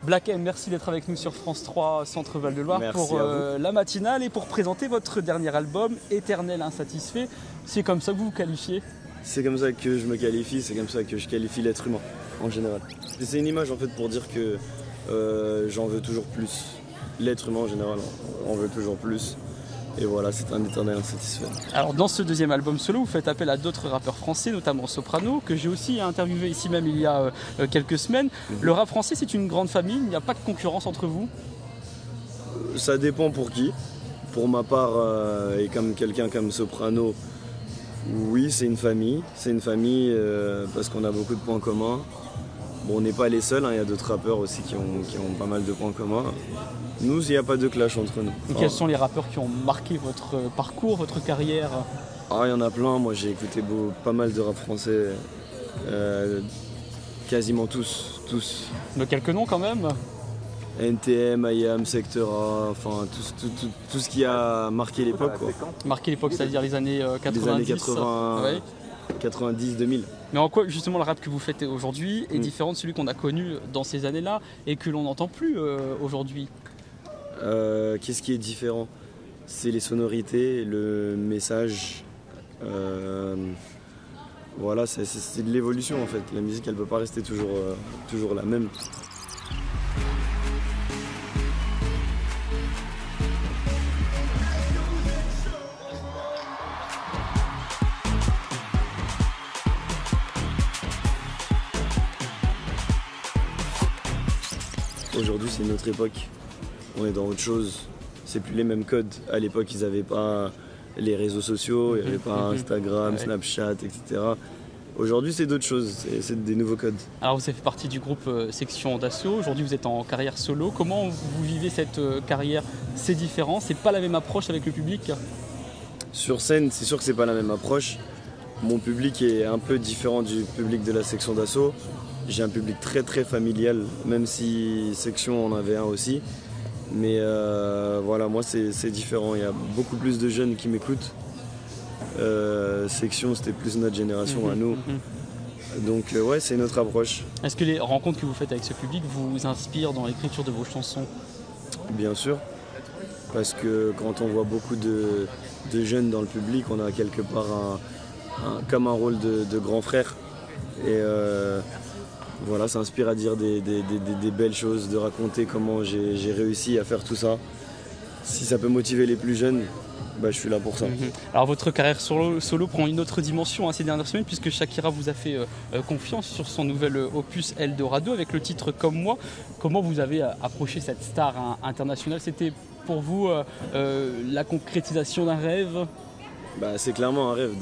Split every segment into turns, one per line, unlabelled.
Black M, merci d'être avec nous sur France 3 Centre Val de Loire pour la matinale et pour présenter votre dernier album, Éternel Insatisfait. C'est comme ça que vous vous qualifiez?
C'est comme ça que je me qualifie, c'est comme ça que je qualifie l'être humain en général. C'est une image en fait pour dire que j'en veux toujours plus. L'être humain en général en veut toujours plus. Et voilà, c'est un éternel insatisfait.
Alors dans ce deuxième album solo, vous faites appel à d'autres rappeurs français, notamment Soprano, que j'ai aussi interviewé ici même il y a quelques semaines. Le rap français, c'est une grande famille, il n'y a pas de concurrence entre vous?
Ça dépend pour qui. Pour ma part, et comme quelqu'un comme Soprano, oui, c'est une famille. C'est une famille parce qu'on a beaucoup de points communs. Bon, on n'est pas les seuls, hein, il y a d'autres rappeurs aussi qui ont pas mal de points communs. Nous, il n'y a pas de clash entre nous.
Et quels sont les rappeurs qui ont marqué votre parcours, votre carrière?
Ah, il y en a plein, moi j'ai écouté pas mal de rap français, quasiment tous.
De quelques noms quand même?
NTM, IAM, Secteur A, enfin tout ce qui a marqué l'époque.
Marqué l'époque, c'est-à-dire les années 90?
Les années 80, ouais. 90, 2000.
Mais en quoi justement le rap que vous faites aujourd'hui est différent de celui qu'on a connu dans ces années-là et que l'on n'entend plus aujourd'hui?
Qu'est-ce qui est différent? C'est les sonorités, le message. Voilà, c'est de l'évolution en fait. La musique, elle ne peut pas rester toujours la même. Aujourd'hui, c'est une autre époque. On est dans autre chose. C'est plus les mêmes codes. À l'époque, ils n'avaient pas les réseaux sociaux, il n'y avait pas Instagram, Snapchat, etc. Aujourd'hui, c'est d'autres choses. C'est des nouveaux codes.
Alors, vous avez fait partie du groupe Section d'Assaut. Aujourd'hui, vous êtes en carrière solo. Comment vous vivez cette carrière? C'est différent? C'est pas la même approche avec le public?
Sur scène, c'est sûr que c'est pas la même approche. Mon public est un peu différent du public de la Section d'Assaut. J'ai un public très très familial, même si Section en avait un aussi. Mais voilà, moi c'est différent. Il y a beaucoup plus de jeunes qui m'écoutent. Section, c'était plus notre génération à nous. Donc ouais, c'est notre approche.
Est-ce que les rencontres que vous faites avec ce public vous inspirent dans l'écriture de vos chansons?
Bien sûr. Parce que quand on voit beaucoup de jeunes dans le public, on a quelque part comme un rôle de grand frère. Et voilà, ça inspire à dire des belles choses, de raconter comment j'ai réussi à faire tout ça. Si ça peut motiver les plus jeunes, bah, je suis là pour ça.
Alors votre carrière solo prend une autre dimension ces dernières semaines puisque Shakira vous a fait confiance sur son nouvel opus Eldorado avec le titre Comme moi. Comment vous avez approché cette star internationale? C'était pour vous la concrétisation d'un rêve?
Bah, c'est clairement un rêve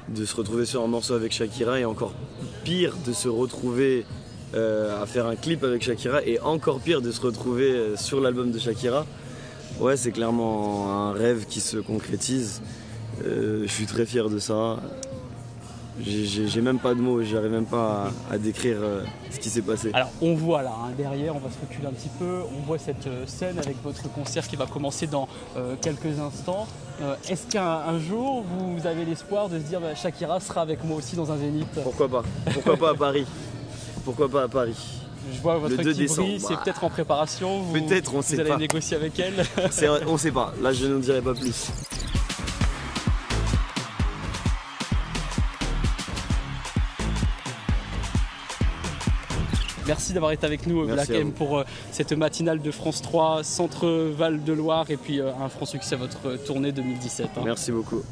de se retrouver sur un morceau avec Shakira et encore pire de se retrouver à faire un clip avec Shakira et encore pire de se retrouver sur l'album de Shakira. Ouais, c'est clairement un rêve qui se concrétise. Je suis très fier de ça. J'ai même pas de mots, j'arrive même pas à décrire ce qui s'est passé.
Alors on voit là, derrière, on va se reculer un petit peu, on voit cette scène avec votre concert qui va commencer dans quelques instants. Est-ce qu'un jour vous avez l'espoir de se dire Shakira sera avec moi aussi dans un zénith?
Pourquoi pas? Pourquoi pas à Paris? Pourquoi pas à Paris?
Je vois votre petit bruit, c'est peut-être en préparation.
Peut-être, on sait pas.
Vous allez négocier avec elle?
On sait pas, là je ne dirai pas plus.
Merci d'avoir été avec nous, Black M, pour cette matinale de France 3, Centre Val de Loire, et puis un franc succès à votre tournée 2017.
Merci beaucoup.